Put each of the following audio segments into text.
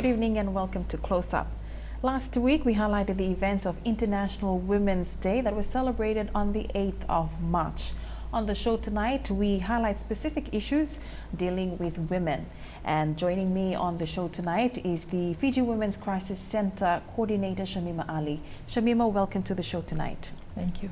Good evening and welcome to Close Up. Last week we highlighted the events of International Women's Day that was celebrated on the 8th of March. On the show tonight we highlight specific issues dealing with women. And joining me on the show tonight is the Fiji Women's Crisis Center Coordinator Shamima Ali. Shamima, welcome to the show tonight. Thank you.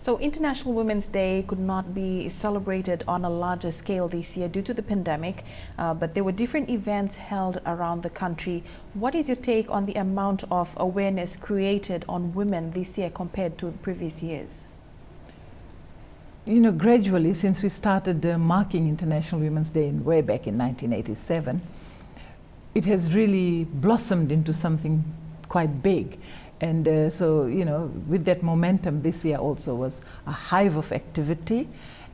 So International Women's Day could not be celebrated on a larger scale this year due to the pandemic, but there were different events held around the country. What is your take on the amount of awareness created on women this year compared to the previous years? You know, gradually, since we started marking International Women's Day way back in 1987, it has really blossomed into something quite big. And so, you know, with that momentum, this year also was a hive of activity,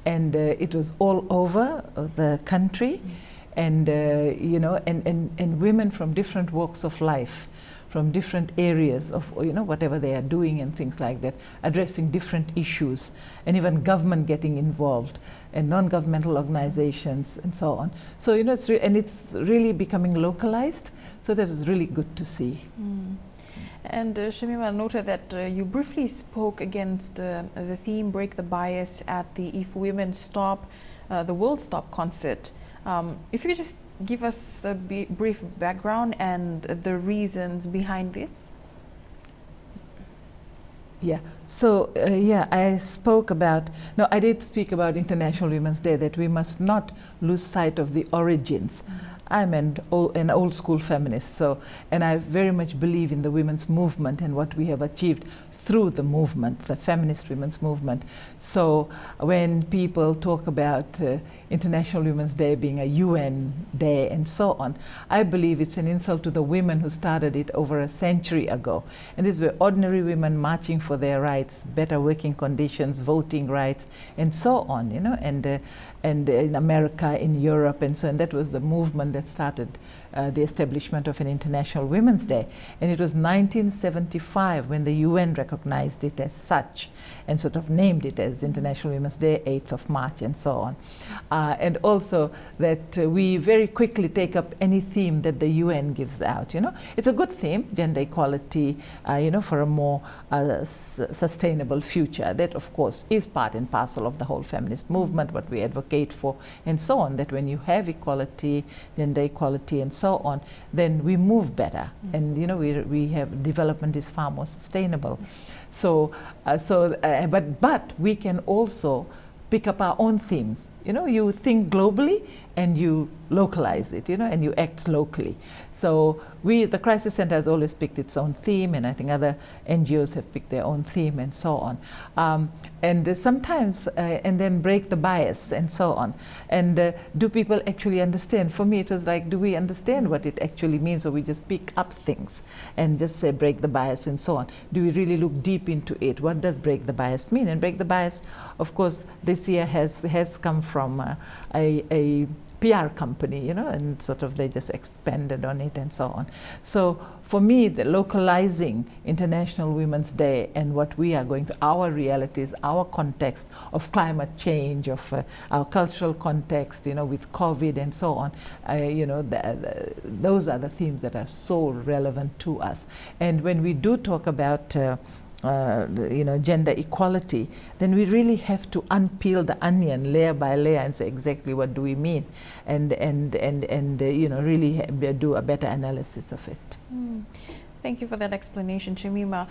and it was all over the country, and you know, and women from different walks of life, from different areas of, you know, whatever they are doing and things like that, addressing different issues, and even government getting involved, and non-governmental organizations, and so on. So, you know, it's really becoming localized. So that was really good to see. And Shamima, noted that you briefly spoke against the theme "Break the Bias" at the If Women Stop, the World Stop concert. If you could just give us a brief background and the reasons behind this. Yeah, so yeah, I did speak about International Women's Day, that we must not lose sight of the origins. I'm an old school feminist, so, and I very much believe in the women's movement and what we have achieved through the movement, the feminist women's movement. So when people talk about International Women's Day being a UN day and so on, I believe it's an insult to the women who started it over a century ago. And these were ordinary women marching for their rights, better working conditions, voting rights, and so on, you know, and in America, in Europe, and so on. That was the movement that started the establishment of an International Women's Day. And it was 1975 when the UN recognized it as such and sort of named it as International Women's Day, 8th of March, and so on. And also that we very quickly take up any theme that the UN gives out, you know. It's a good theme, gender equality, you know, for a more sustainable future. That, of course, is part and parcel of the whole feminist movement, what we advocate for, and so on, that when you have equality, gender equality, and so on, then we move better. And, you know, we have development is far more sustainable. So, but we can also pick up our own themes. You know, you think globally and you localize it, you know, and you act locally. So the Crisis Center has always picked its own theme, and I think other NGOs have picked their own theme and so on. And sometimes, and then break the bias and so on. And do people actually understand? For me, it was like, do we understand what it actually means, or we just pick up things and just say break the bias and so on? Do we really look deep into it? What does break the bias mean? And break the bias, of course, this year has come from a PR company, you know, and sort of they just expanded on it and so on. So for me, the localizing International Women's Day and what we are going to, our realities, our context of climate change, of our cultural context, you know, with COVID and so on, you know, those are the themes that are so relevant to us. And when we do talk about you know, gender equality, then we really have to unpeel the onion layer by layer and say exactly what do we mean, and you know, really do a better analysis of it. Thank you for that explanation, Shamima.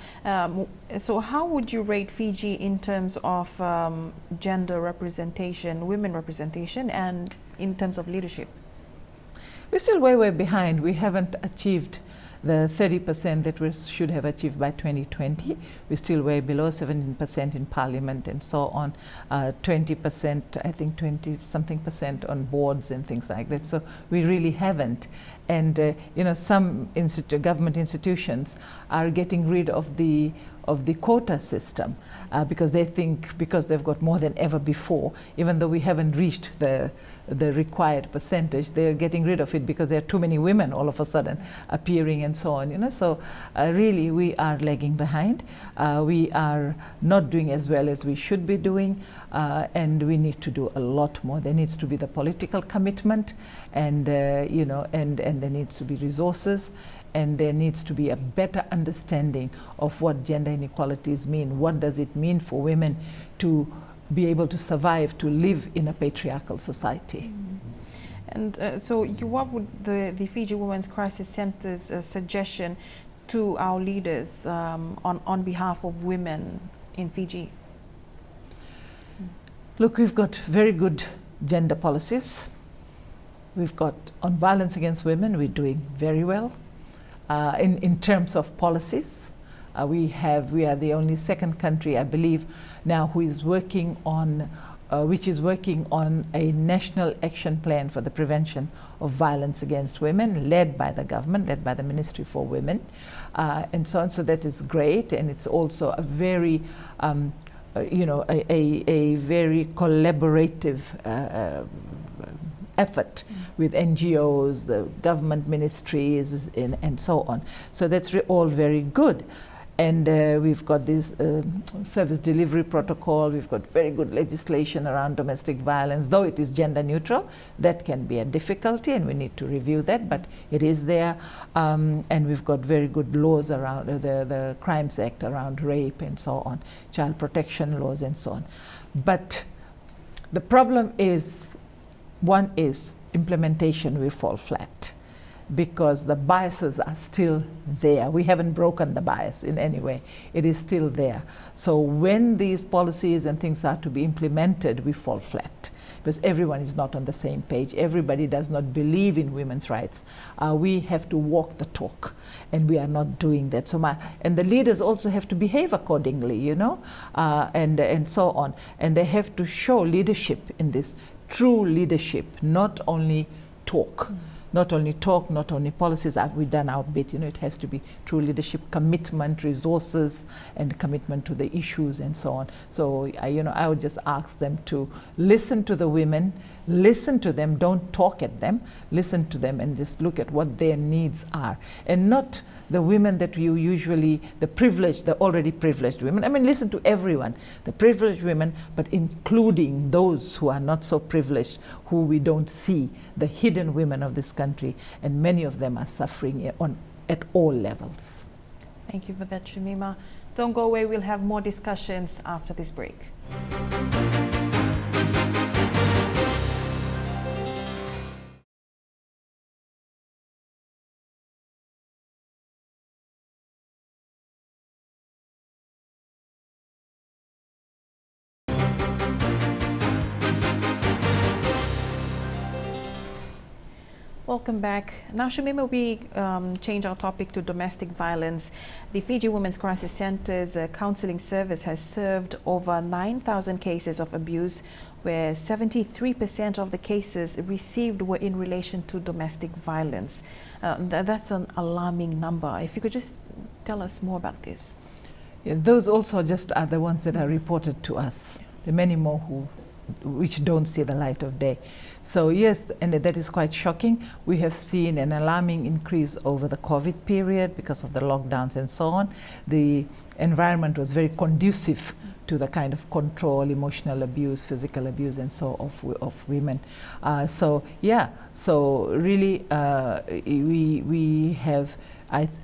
So how would you rate Fiji in terms of gender representation, women representation, and in terms of leadership? We're still way behind. We haven't achieved the 30% that we should have achieved by 2020. We're still way below, 17% in parliament and so on, 20%, I think 20-something% on boards and things like that. So we really haven't. And you know, some government institutions are getting rid of the of the quota system, because they think because they've got more than ever before, even though we haven't reached the required percentage, they're getting rid of it because there are too many women all of a sudden appearing and so on, you know. So really we are lagging behind. We are not doing as well as we should be doing, and we need to do a lot more. There needs to be the political commitment, and you know, and there needs to be resources, and there needs to be a better understanding of what gender inequalities mean. What does it mean for women to be able to survive, to live in a patriarchal society? And so what would the Fiji Women's Crisis Center's suggestion to our leaders on behalf of women in Fiji? Look, we've got very good gender policies. We've got, on violence against women, we're doing very well. In terms of policies, we are the only second country, I believe, now who is working on, which is working on a national action plan for the prevention of violence against women, led by the government, led by the Ministry for Women, and so on. So that is great, and it's also a very, you know, a very collaborative effort with NGOs, the government ministries, and so on. So that's all very good. And we've got this service delivery protocol. We've got very good legislation around domestic violence. Though it is gender neutral, that can be a difficulty, and we need to review that, but it is there. And we've got very good laws around the Crimes Act around rape and so on, child protection laws and so on. But the problem is, one is implementation will fall flat, because the biases are still there. We haven't broken the bias in any way. It is still there. So when these policies and things are to be implemented, we fall flat, because everyone is not on the same page. Everybody does not believe in women's rights. We have to walk the talk, and we are not doing that. So and the leaders also have to behave accordingly, you know, and so on. And they have to show leadership in this, true leadership, not only talk. Not only talk, not only policies. Have we done our bit? You know, it has to be true leadership, commitment, resources, and commitment to the issues and so on. So, you know, I would just ask them to listen to the women, listen to them, don't talk at them, listen to them, and just look at what their needs are, and not the women that you usually, the privileged, the already privileged women. I mean, listen to everyone, the privileged women, but including those who are not so privileged, who we don't see, the hidden women of this country, and many of them are suffering at all levels. Thank you for that, Shamima. Don't go away, we'll have more discussions after this break. Welcome back. Now, Shamima, we change our topic to domestic violence. The Fiji Women's Crisis Center's counseling service has served over 9,000 cases of abuse, where 73% of the cases received were in relation to domestic violence. That's an alarming number. If you could just tell us more about this. Yeah, those also just are the ones that are reported to us. There are many more which don't see the light of day. So yes, and that is quite shocking. We have seen an alarming increase over the COVID period because of the lockdowns and so on. The environment was very conducive to the kind of control, emotional abuse, physical abuse, and so of women. So yeah, so really we have,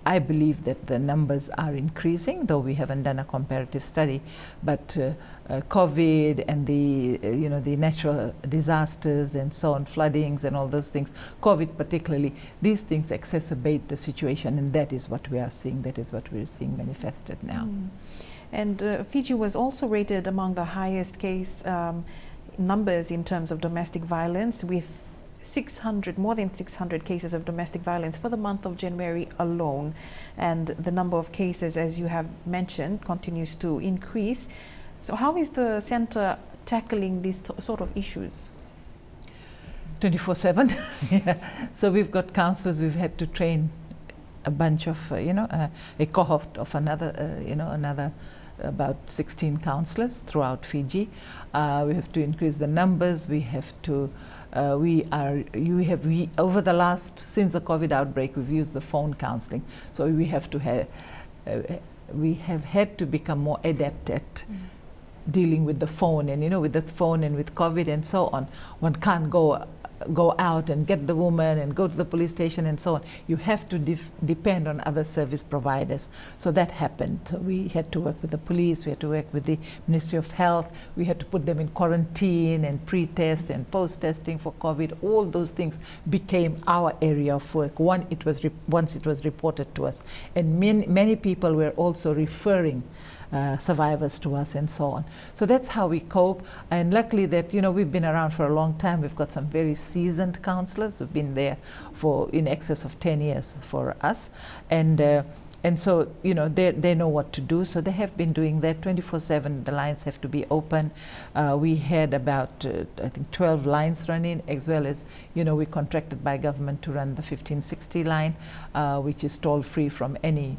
I believe that the numbers are increasing, though we haven't done a comparative study, but COVID and the the natural disasters and so on, floodings and all those things, COVID particularly, these things exacerbate the situation, and that is what we are seeing. That is what we're seeing manifested now. And Fiji was also rated among the highest case numbers in terms of domestic violence, with more than 600 cases of domestic violence for the month of January alone. And the number of cases, as you have mentioned, continues to increase. So how is the center tackling these sort of issues? 24/7. Yeah. So we've got counselors, we've had to train a bunch of, a cohort of another about 16 counselors throughout Fiji. We have to increase the numbers. We have to, over the since the COVID outbreak, we've used the phone counseling. So we have had to become more adept at dealing with the phone, and with the phone and with COVID and so on. One can't go out and get the woman and go to the police station and so on. You have to depend on other service providers. So that happened. So we had to work with the police, we had to work with the Ministry of Health, we had to put them in quarantine and pre-test and post-testing for COVID. All those things became our area of work once it was reported to us. And many people were also referring survivors to us and so on. So that's how we cope. And luckily that, we've been around for a long time. We've got some very seasoned counselors who've been there for in excess of 10 years for us. And so, they know what to do. So they have been doing that 24/7. The lines have to be open. We had about, I think, 12 lines running, as well as, we contracted by government to run the 1560 line, which is toll-free from any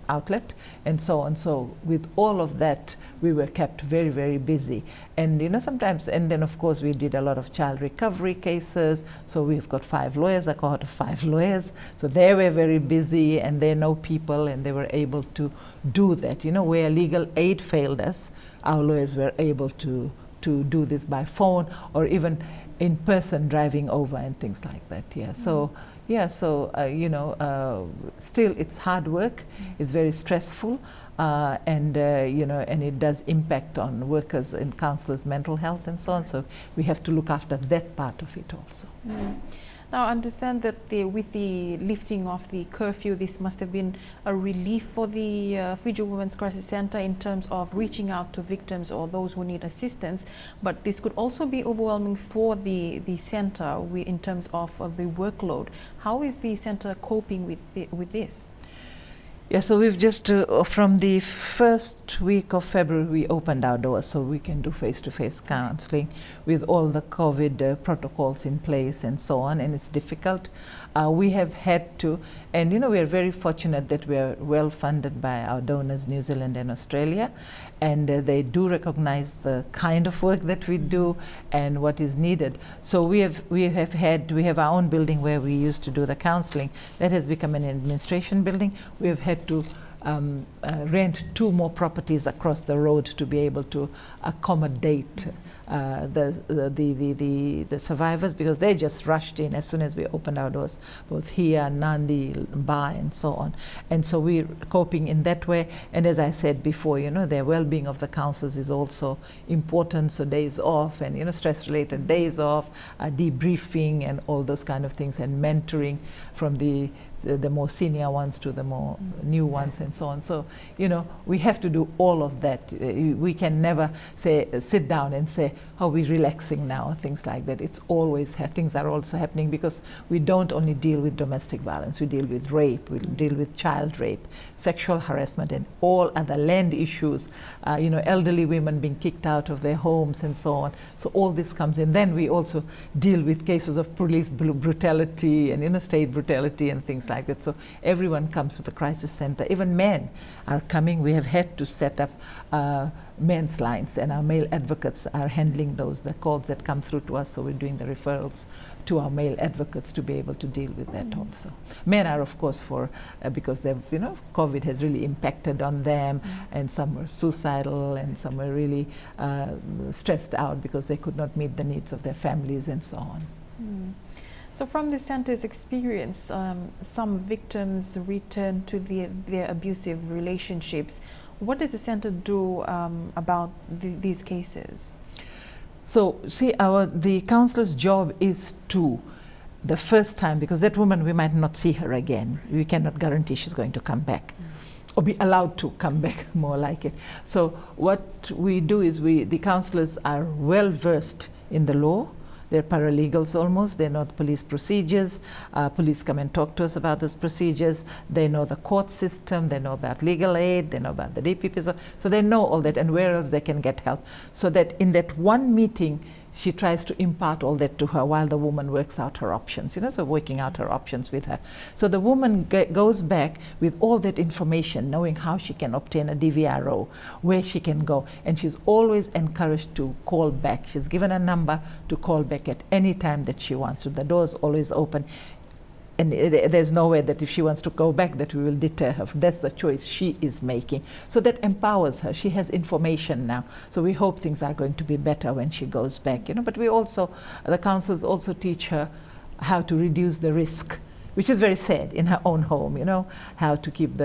outlet and so on. So with all of that, we were kept very, very busy. And sometimes, and then of course we did a lot of child recovery cases. So we've got 5 lawyers, a cohort of 5 lawyers. So they were very busy and they know people and they were able to do that. Where legal aid failed us, our lawyers were able to do this by phone or even in person, driving over and things like that. Yeah. So still it's hard work. It's very stressful, and it does impact on workers and counselors' mental health and so on. So we have to look after that part of it also. Now, I understand that with the lifting of the curfew, this must have been a relief for the Fiji Women's Crisis Center in terms of reaching out to victims or those who need assistance. But this could also be overwhelming for the center in terms of the workload. How is the center coping with this? Yeah, so we've just, from the first week of February, we opened our doors so we can do face-to-face counseling with all the COVID protocols in place and so on, and it's difficult. We have had to, and we are very fortunate that we are well funded by our donors, New Zealand and Australia, and they do recognize the kind of work that we do and what is needed. So we have our own building where we used to do the counseling. That has become an administration building. We have had to rent 2 more properties across the road to be able to accommodate the survivors, because they just rushed in as soon as we opened our doors, both here, Nandi, Ba, and so on. And so we're coping in that way. And as I said before, their well-being of the counselors is also important. So days off and stress-related days off, debriefing, and all those kind of things, and mentoring from the more senior ones to the more new ones and so on. So, we have to do all of that. We can never sit down and say, oh, we're relaxing now, things like that. It's always, things are also happening, because we don't only deal with domestic violence, we deal with rape, we deal with child rape, sexual harassment, and all other land issues, elderly women being kicked out of their homes and so on. So all this comes in. Then we also deal with cases of police brutality and state brutality and things like that. So everyone comes to the crisis center. Even men are coming. We have had to set up men's lines, and our male advocates are handling those, the calls that come through to us. So we're doing the referrals to our male advocates to be able to deal with that also. Men are, of course, because they've, COVID has really impacted on them, and some were suicidal, and some were really stressed out because they could not meet the needs of their families and so on. So from the center's experience, some victims return to their abusive relationships. What does the center do about these cases? So see, the counselor's job is to, the first time, because that woman, we might not see her again. We cannot guarantee she's going to come back, or be allowed to come back, more like it. So what we do is the counselors are well versed in the law. They're paralegals almost. They know the police procedures. Police come and talk to us about those procedures. They know the court system. They know about legal aid. They know about the DPP. So they know all that, and where else they can get help. So that in that one meeting, she tries to impart all that to her while the woman works out her options, so working out her options with her. So the woman goes back with all that information, knowing how she can obtain a DVRO, where she can go, and she's always encouraged to call back. She's given a number to call back at any time that she wants to. The door is always open. And there's no way that if she wants to go back that we will deter her. That's the choice she is making. So that empowers her. She has information now. So we hope things are going to be better when she goes back. But we also, the councils also teach her how to reduce the risk, which is very sad in her own home, how to keep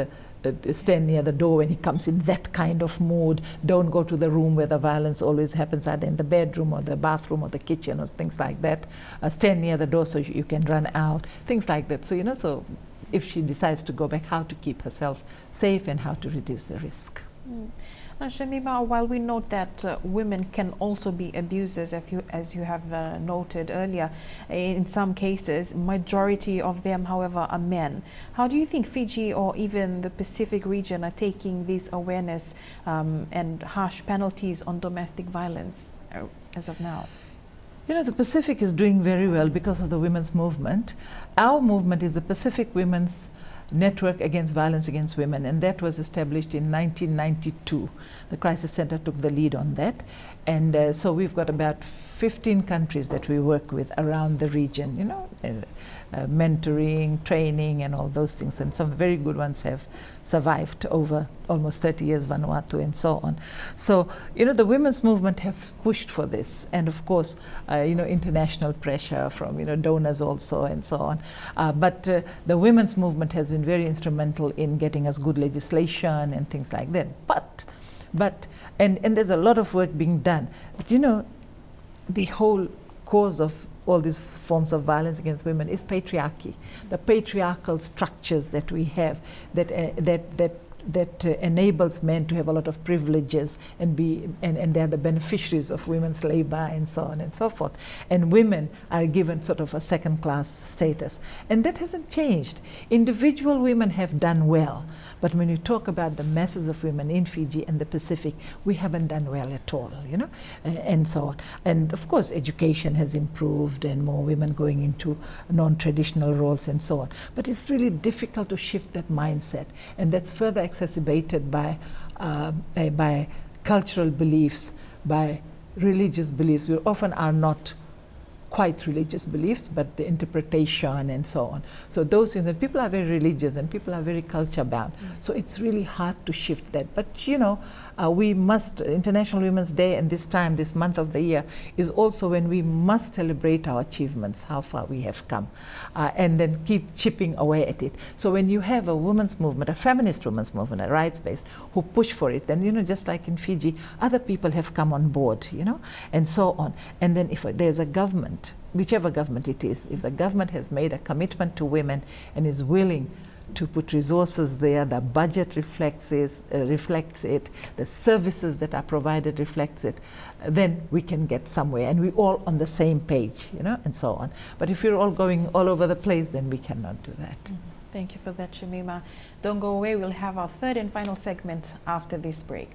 stand near the door when he comes in that kind of mood. Don't go to the room where the violence always happens, either in the bedroom or the bathroom or the kitchen or things like that. Stand near the door so you can run out, things like that. So, so if she decides to go back, how to keep herself safe and how to reduce the risk. Shamima, while we note that women can also be abusers, as you have noted earlier, in some cases, majority of them, however, are men. How do you think Fiji or even the Pacific region are taking this awareness and harsh penalties on domestic violence as of now? The Pacific is doing very well because of the women's movement. Our movement is the Pacific Women's Network Against Violence Against Women, and that was established in 1992. The Crisis Center took the lead on that, and so we've got about 15 countries that we work with around the region, mentoring, training, and all those things, and some very good ones have survived over almost 30 years, Vanuatu and so on. So, the women's movement have pushed for this, and of course, international pressure from, donors also and so on. But the women's movement has been very instrumental in getting us good legislation and things like that. But there's a lot of work being done. But the whole cause of all these forms of violence against women is patriarchy, the patriarchal structures that we have that enables men to have a lot of privileges and they're the beneficiaries of women's labor and so on and so forth. And women are given sort of a second-class status. And that hasn't changed. Individual women have done well. But when you talk about the masses of women in Fiji and the Pacific, we haven't done well at all, and so on. And of course, education has improved and more women going into non-traditional roles and so on. But it's really difficult to shift that mindset. And that's further exacerbated by cultural beliefs, by religious beliefs. We often are not quite religious beliefs, but the interpretation and so on. So those things, and people are very religious and people are very culture bound. So it's really hard to shift that. But we must, International Women's Day and this month of the year is also when we must celebrate our achievements, how far we have come, and then keep chipping away at it. So when you have a women's movement, a feminist women's movement, a rights-based, who push for it, then just like in Fiji, other people have come on board, and so on. And then if there's a government, whichever government it is, if the government has made a commitment to women and is willing to put resources there, the budget reflects it, the services that are provided reflects it, then we can get somewhere and we're all on the same page, and so on. But if we're all going all over the place, then we cannot do that. Thank you for that, Shamima. Don't go away, we'll have our third and final segment after this break.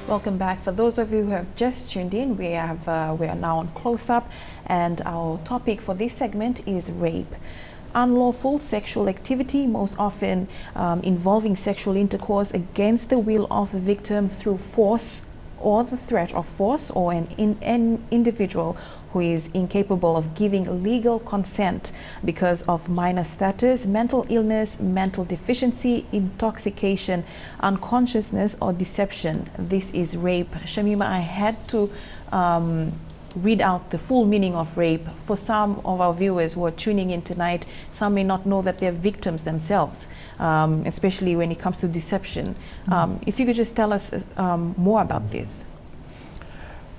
Welcome back. For those of you who have just tuned in, we are now on Close Up, and our topic for this segment is rape. Unlawful sexual activity, most often involving sexual intercourse against the will of the victim through force or the threat of force, or an individual who is incapable of giving legal consent because of minor status, mental illness, mental deficiency, intoxication, unconsciousness, or deception. This is rape. Shamima, I had to read out the full meaning of rape. For some of our viewers who are tuning in tonight, some may not know that they're victims themselves, especially when it comes to deception. If you could just tell us more about this.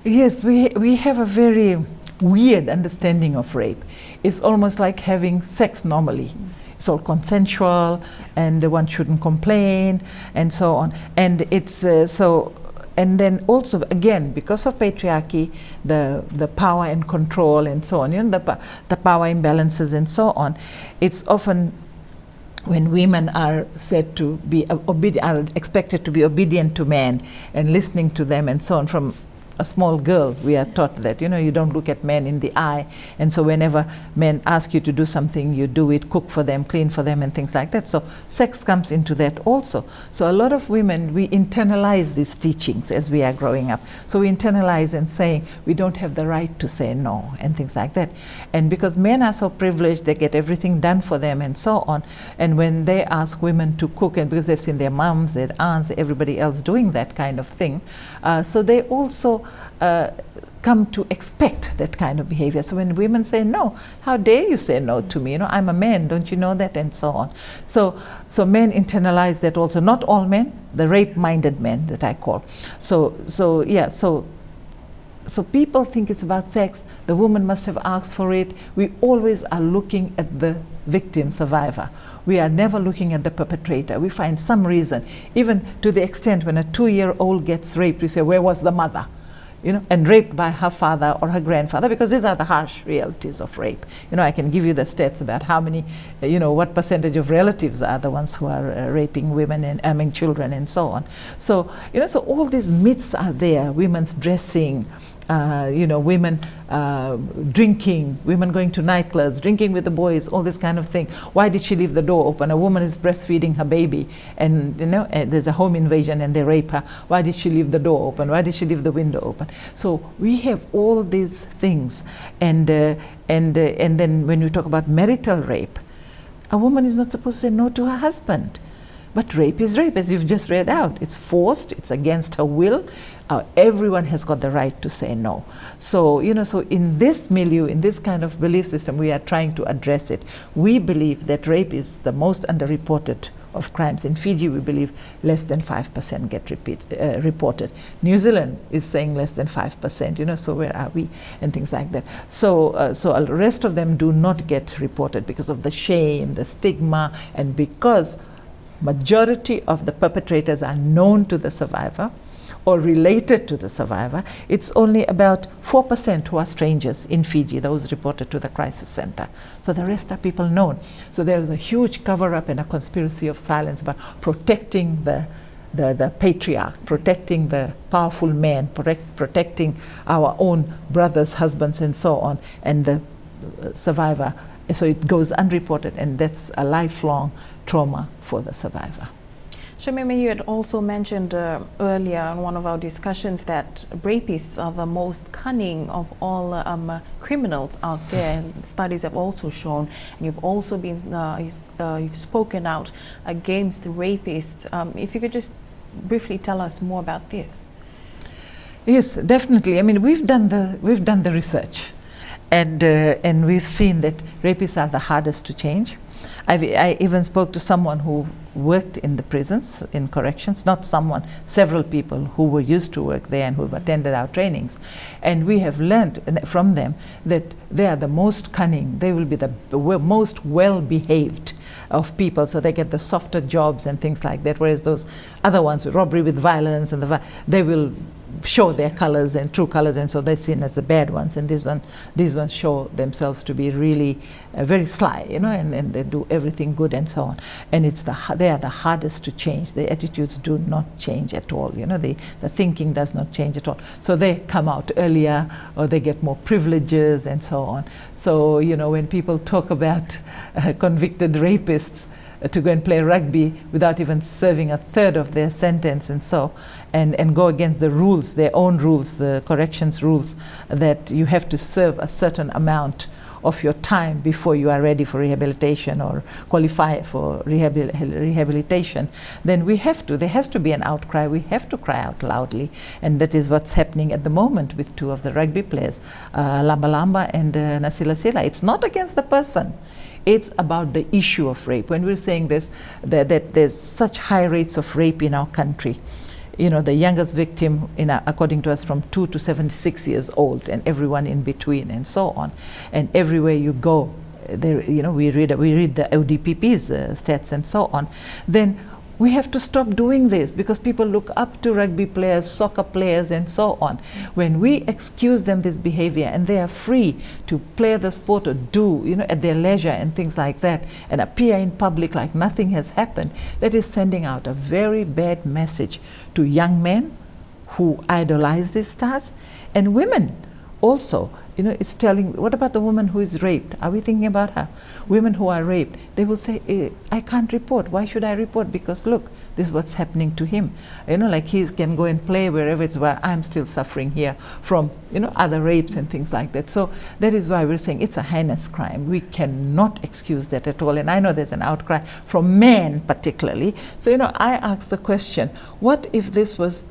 Yes, we have a very weird understanding of rape. It's almost like having sex normally. It's all consensual and one shouldn't complain and so on. And it's so and then also, again, because of patriarchy, the power and control and so on, the power imbalances and so on, it's often when women are said to be are expected to be obedient to men and listening to them and so on. From a small girl, we are taught that, you don't look at men in the eye, and so whenever men ask you to do something, you do it, cook for them, clean for them, and things like that. So sex comes into that also. So a lot of women, we internalize these teachings as we are growing up. So we internalize and saying we don't have the right to say no and things like that. And because men are so privileged, they get everything done for them and so on. And when they ask women to cook, and because they've seen their moms, their aunts, everybody else doing that kind of thing, so they also come to expect that kind of behavior. So when women say no, how dare you say no to me? I'm a man, don't you know that? And so on. So men internalize that also. Not all men, the rape-minded men that I call. So people think it's about sex. The woman must have asked for it. We always are looking at the victim, survivor. We are never looking at the perpetrator. We find some reason, even to the extent when a 2-year-old gets raped, we say, where was the mother? And raped by her father or her grandfather, because these are the harsh realities of rape. I can give you the stats about how many, what percentage of relatives are the ones who are raping women and children and so on. So, so all these myths are there. Women's dressing, women drinking, women going to nightclubs, drinking with the boys, all this kind of thing. Why did she leave the door open? A woman is breastfeeding her baby, and there's a home invasion and they rape her. Why did she leave the door open? Why did she leave the window open? So we have all these things, and then when we talk about marital rape, a woman is not supposed to say no to her husband. But rape is rape, as you've just read out. It's forced, it's against her will. Everyone has got the right to say no. So, so in this milieu, in this kind of belief system, we are trying to address it. We believe that rape is the most underreported of crimes. In Fiji, we believe less than 5% get reported. New Zealand is saying less than 5%, so where are we? And things like that. So the rest of them do not get reported because of the shame, the stigma, and because majority of the perpetrators are known to the survivor or related to the survivor. It's only about 4% who are strangers in Fiji, those reported to the crisis center. So the rest are people known. So there's a huge cover-up and a conspiracy of silence about protecting the patriarch, protecting the powerful man, protecting our own brothers, husbands, and so on, and the survivor. So it goes unreported, and that's a lifelong trauma for the survivor. Shamima, you had also mentioned earlier in one of our discussions that rapists are the most cunning of all criminals out there. And studies have also shown, and you've also been you've spoken out against rapists. If you could just briefly tell us more about this. Yes, definitely. I mean, we've done the research, and we've seen that rapists are the hardest to change. I even spoke to someone who worked in the prisons, in corrections, not someone, several people who were used to work there and who have attended our trainings. And we have learned from them that they are the most cunning, they will be the most well-behaved of people, so they get the softer jobs and things like that, whereas those other ones, robbery with violence, and they will show their colors and true colors, and so they're seen as the bad ones, and these ones show themselves to be really very sly, and they do everything good and so on. And they are the hardest to change. Their attitudes do not change at all, the thinking does not change at all. So they come out earlier, or they get more privileges and so on. So when people talk about convicted rapists to go and play rugby without even serving a third of their sentence, and go against the rules, their own rules, the corrections rules, that you have to serve a certain amount of your time before you are ready for rehabilitation or qualify for rehabilitation, then there has to be an outcry. We have to cry out loudly, and that is what's happening at the moment with two of the rugby players, Lamba Lamba and Nasila Sila. It's not against the person. It's about the issue of rape. When we're saying this, that there's such high rates of rape in our country, the youngest victim, according to us, from 2 to 76 years old, and everyone in between, and so on. And everywhere you go, there, we read the ODPP's stats and so on. Then we have to stop doing this because people look up to rugby players, soccer players, and so on. When we excuse them this behavior and they are free to play the sport or do, at their leisure and things like that, and appear in public like nothing has happened, that is sending out a very bad message to young men who idolize these stars, and women also. It's telling, what about the woman who is raped? Are we thinking about her? Women who are raped, they will say, I can't report. Why should I report? Because look, this is what's happening to him. Like he can go and play wherever it's where I'm still suffering here from, other rapes and things like that. So that is why we're saying it's a heinous crime. We cannot excuse that at all. And I know there's an outcry from men particularly. So, I ask the question, what if this was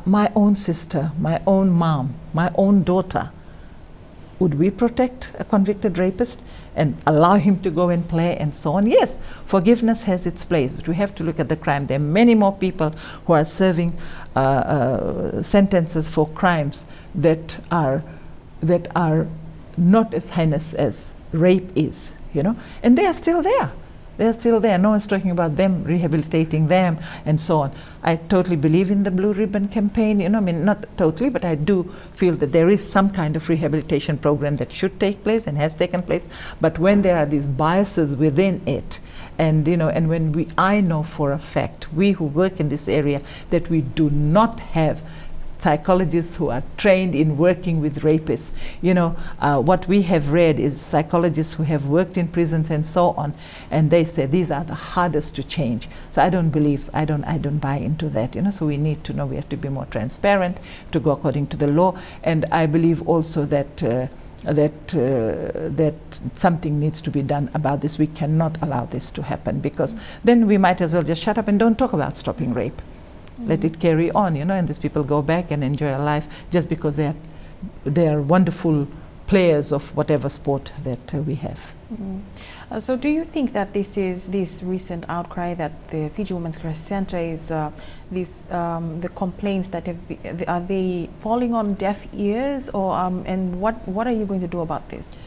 my own sister, my own mom, my own daughter? Would we protect a convicted rapist and allow him to go and play and so on? Yes, forgiveness has its place, but we have to look at the crime. There are many more people who are serving sentences for crimes that are not as heinous as rape is, and they are still there. They're still there. No one's talking about them, rehabilitating them, and so on. I totally believe in the Blue Ribbon campaign. Not totally, but I do feel that there is some kind of rehabilitation program that should take place and has taken place. But when there are these biases within it, and and when I know for a fact, we who work in this area, that we do not have psychologists who are trained in working with rapists. What we have read is psychologists who have worked in prisons and so on, and they say these are the hardest to change. So I don't buy into that. So we need to know, we have to be more transparent, to go according to the law, and I believe also that that something needs to be done about this. We cannot allow this to happen, because then we might as well just shut up and don't talk about stopping rape. Let it carry on, and these people go back and enjoy a life just because they are wonderful players of whatever sport that we have. So do you think that this recent outcry that the Fiji Women's Care Center is the complaints that are they falling on deaf ears, or and what are you going to do about this?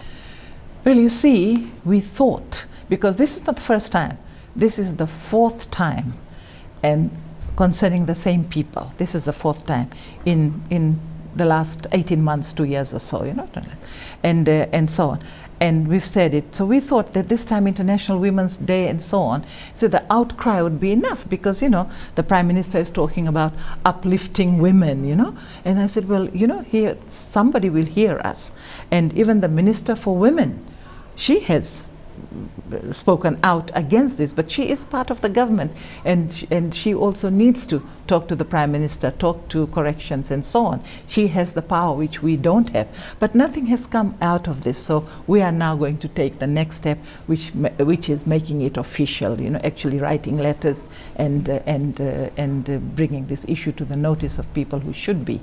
Well, you see, we thought, because this is not the first time, this is the fourth time, and concerning the same people. This is the fourth time in the last 18 months, 2 years or so, and so on. And we've said it. So we thought that this time, International Women's Day and so on, so the outcry would be enough, because, the Prime Minister is talking about uplifting women, And I said, well, here somebody will hear us. And even the Minister for Women, she has spoken out against this, but she is part of the government, and she also needs to talk to the Prime Minister, talk to corrections and so on. She has the power which we don't have, but nothing has come out of this. So we are now going to take the next step, which is making it official, actually writing letters and bringing this issue to the notice of people who should be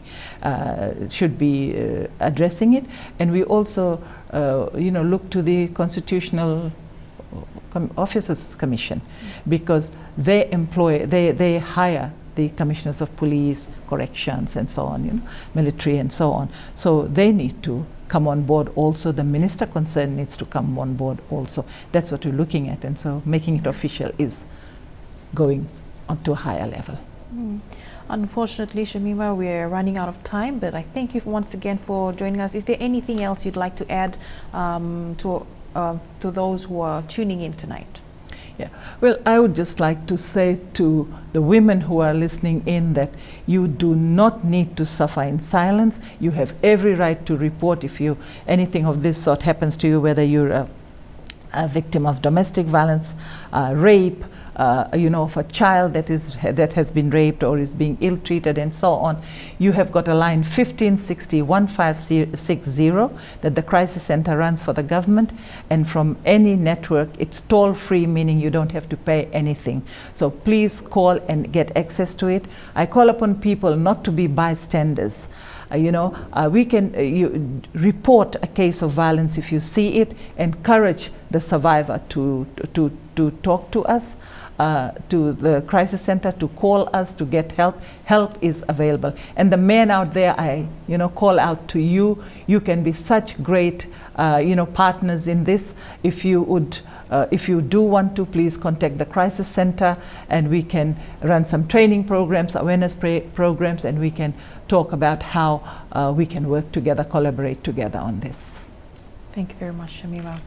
addressing it. And we also look to the Constitutional Officers Commission, because they hire the commissioners of police, corrections, and so on, military and so on. So they need to come on board also. The minister concerned needs to come on board also. That's what we're looking at, and so making it official is going on to a higher level. Unfortunately, Shamima, we're running out of time, but I thank you once again for joining us. Is there anything else you'd like to add to those who are tuning in tonight? Yeah, well, I would just like to say to the women who are listening in that you do not need to suffer in silence. You have every right to report if anything of this sort happens to you, whether you're a victim of domestic violence, rape, of a child that has been raped or is being ill-treated and so on. You have got a line 1560-1560 that the Crisis Center runs for the government, and from any network it's toll-free, meaning you don't have to pay anything. So please call and get access to it. I call upon people not to be bystanders. We can report a case of violence if you see it, encourage the survivor to talk to us, to the crisis center, to call us, to get help. Help is available. And the men out there, I call out to you. You can be such great partners in this. If you would, if you do want to, please contact the crisis center, and we can run some training programs, awareness programs, and we can talk about how we can work together, collaborate together on this. Thank you very much, Shamima.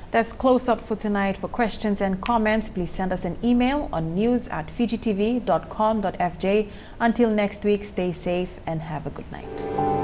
That's Close Up for tonight. For questions and comments, please send us an email on news@fijitv.com.fj. Until next week, stay safe and have a good night.